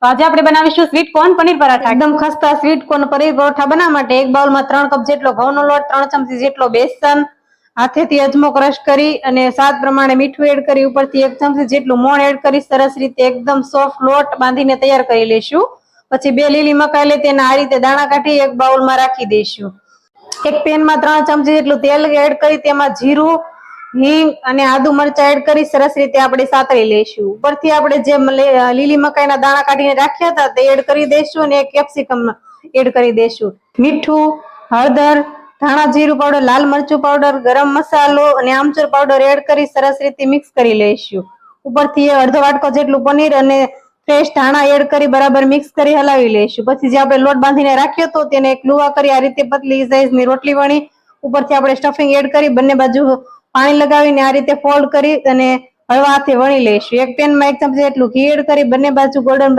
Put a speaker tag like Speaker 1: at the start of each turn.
Speaker 1: તો આજે આપણે બનાવીશું સ્વીટ કોર્ન પનીર પરાઠા।
Speaker 2: એકદમ ખસ્તા સ્વીટ કોર્ન પનીર પરોઠા બનાવવા માટે એક બાઉલમાં 3 કપ જેટલો ઘઉંનો લોટ, 3 ચમચી જેટલો બેસન, હાથેથી અજમો ક્રશ કરી અને સ્વાદ પ્રમાણે મીઠું એડ કરી ઉપરથી 1 ચમચી જેટલું મોણ એડ કરી સરસ રીતે એકદમ સોફ્ટ લોટ બાંધીને તૈયાર કરી લઈશું। પછી 2 લીલી મકાઈ લઈ તેના આ રીતે દાણા કાઢી એક બાઉલમાં રાખી દઈશું। એક પેનમાં 3 ચમચી જેટલું તેલ એડ કરી તેમાં જીરું, હિંગ અને આદુ મરચા એડ કરી સરસ રીતે આપણે સાતળી લઈશું। ઉપરથી આપણે જે લીલી મકાઈના દાણા કાઢીને રાખ્યા હતા તે એડ કરી દઈશું અને એક કેપ્સિકમ એડ કરી દઈશું। મીઠું, હળદર, ધાણા જીરું પાવડર, લાલ મરચું પાવડર, ગરમ મસાલો અને આમચૂર પાવડર એડ કરી સરસ રીતે મિક્સ કરી લઈશું। ઉપરથી અડધો વાટકો જેટલું પનીર અને ફ્રેશ ધાણા એડ કરી બરાબર મિક્સ કરી હલાવી લઈશું। પછી જે આપણે લોટ બાંધીને રાખ્યો હતો તેને એક લુવા કરી આ રીતે પતલી સાઈઝની રોટલી વણી ઉપરથી આપણે સ્ટફિંગ એડ કરી બંને બાજુ પાણી લગાવીને આ રીતે ફોલ્ડ કરી અને હળવા હાથે વણી લઈશું। એક પેનમાં 1 ચમચી જેટલું ઘી એડ કરી બંને બાજુ ગોલ્ડન